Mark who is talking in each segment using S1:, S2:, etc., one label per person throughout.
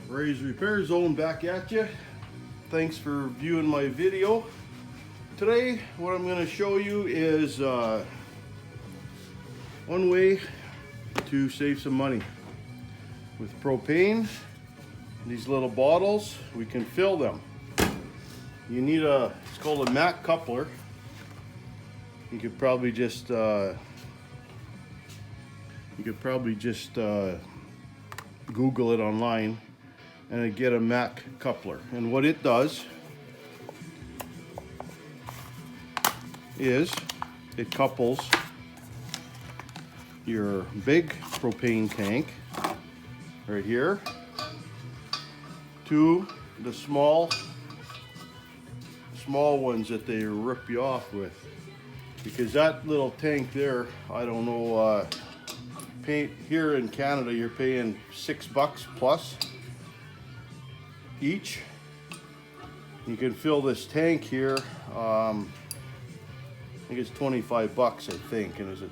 S1: Ray's Repair Zone back at you. Thanks for viewing my video. Today what I'm going to show you is one way to save some money. With propane, these little bottles, we can fill them. You need it's called a Mac coupler. You could probably just Google it online and get a Mac coupler. And what it does is it couples your big propane tank right here to the small ones that they rip you off with. Because that little tank there, I don't know, here in Canada you're paying $6 plus each. You can fill this tank here, I think it's 25 bucks, I think, and it's a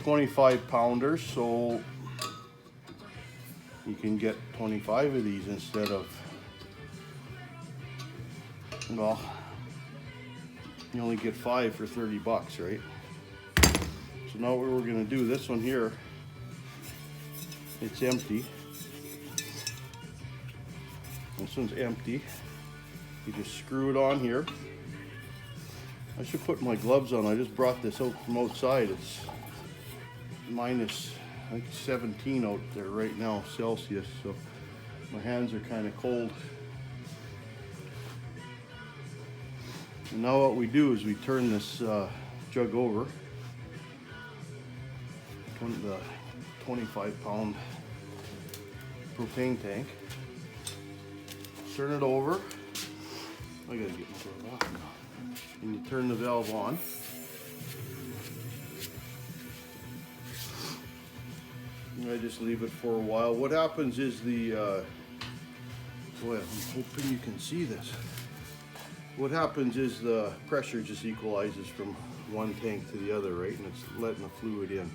S1: 25 pounders, so you can get 25 of these instead of, well, you only get 5 for 30 bucks, right? So now what we're gonna do, this one here, it's empty. This one's empty. You just screw it on here. I should put my gloves on. I just brought this out from outside. It's minus, I think, 17 out there right now, Celsius, so my hands are kind of cold. And now what we do is we turn this jug over, the 25-pound propane tank. Turn it over. I gotta get my glove off now. And you turn the valve on. And I just leave it for a while. What happens is boy, I'm hoping you can see this. What happens is the pressure just equalizes from one tank to the other, right? And it's letting the fluid in.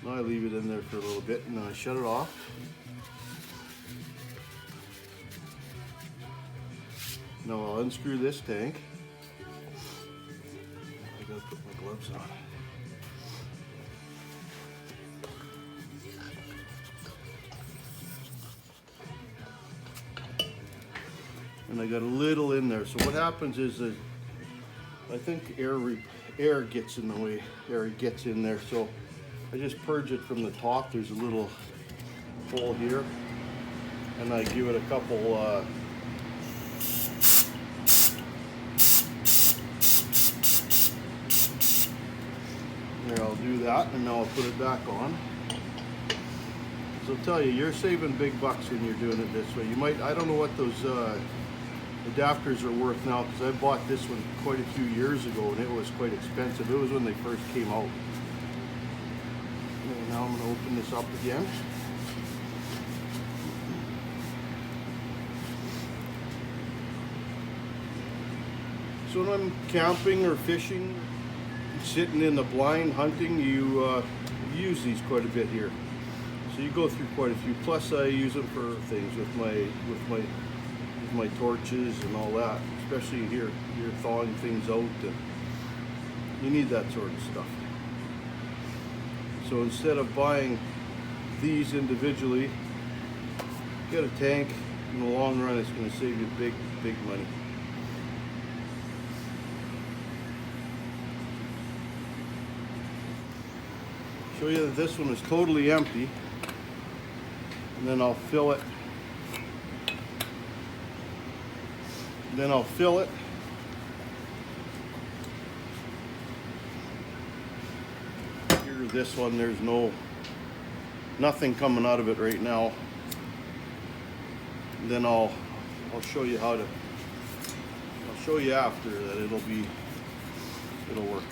S1: Now I leave it in there for a little bit and then I shut it off. Now I'll unscrew this tank. I gotta put my gloves on. And I got a little in there. So what happens is that I think air gets in the way. Air gets in there. So I just purge it from the top. There's a little hole here, and I give it a couple. There, I'll do that, and now I'll put it back on. So I'll tell you, you're saving big bucks when you're doing it this way. You might, I don't know what those adapters are worth now, because I bought this one quite a few years ago and it was quite expensive. It was when they first came out. And now I'm going to open this up again. So when I'm camping or fishing, sitting in the blind hunting, you use these quite a bit here. So you go through quite a few. Plus I use them for things with my torches and all that, especially here. You're thawing things out and you need that sort of stuff. So instead of buying these individually, get a tank. In the long run, it's going to save you big money. Show you that this one is totally empty, and then I'll fill it. Then I'll fill it. Here, this one, there's nothing coming out of it right now. And then I'll show you how to. I'll show you after that it'll work.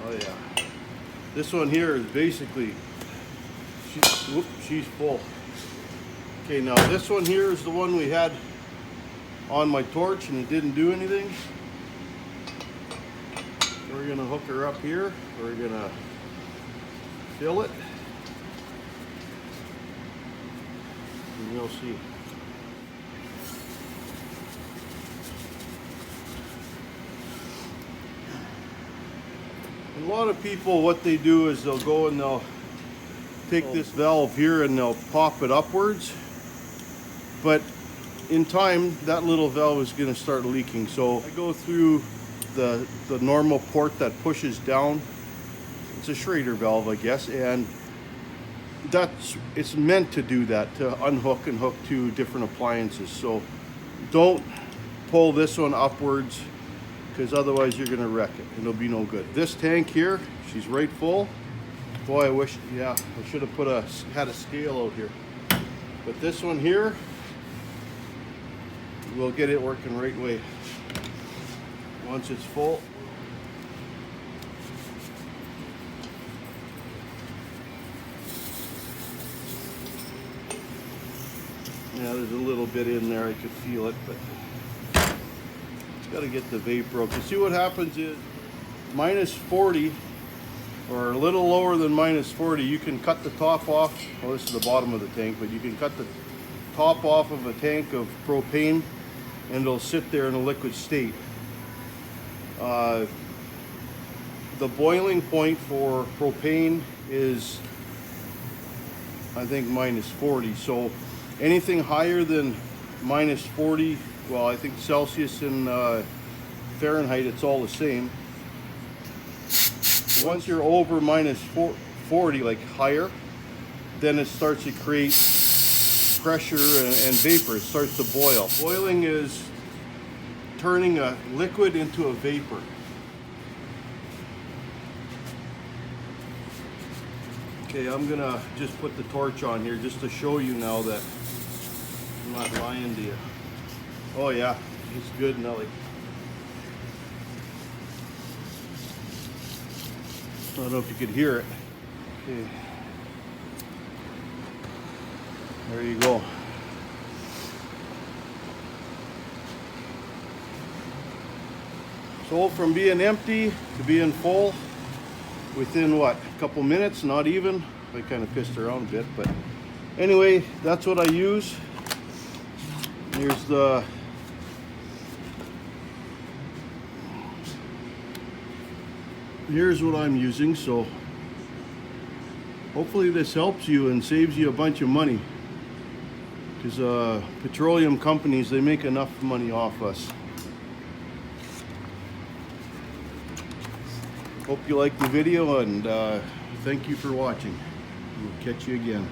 S1: Oh yeah. This one here is basically, she's full. Okay, now this one here is the one we had on my torch and it didn't do anything. We're gonna hook her up here. We're gonna fill it. And you'll see. A lot of people, what they do is they'll go and they'll take this valve here and they'll pop it upwards. But in time, that little valve is going to start leaking. So I go through the normal port that pushes down. It's a Schrader valve, I guess, and it's meant to do that, to unhook and hook two different appliances. So don't pull this one upwards, because otherwise you're going to wreck it. It'll be no good. This tank here, she's right full. Boy, I wish, yeah, I should have had a scale out here. But this one here, we'll get it working right way. Once it's full. Yeah, there's a little bit in there, I could feel it, but it's got to get the vapor out. You see what happens is minus 40 or a little lower than minus 40, you can cut the top off. Well, this is the bottom of the tank, but you can cut the top off of a tank of propane and it'll sit there in a liquid state. The boiling point for propane is, I think, minus 40. So anything higher than minus 40, well, I think Celsius and Fahrenheit, it's all the same. Once you're over minus 40, like higher, then it starts to create pressure and vapor. It starts to boil. Boiling is turning a liquid into a vapor. Okay, I'm gonna just put the torch on here just to show you now that I'm not lying to you. Oh yeah, it's good, Nelly. I don't know if you could hear it. Okay. There you go. So from being empty to being full within what, a couple minutes, not even. I kind of pissed around a bit, but anyway, that's what I use. Here's what I'm using. So hopefully this helps you and saves you a bunch of money, because petroleum companies, they make enough money off us. Hope you liked the video, and thank you for watching. We'll catch you again.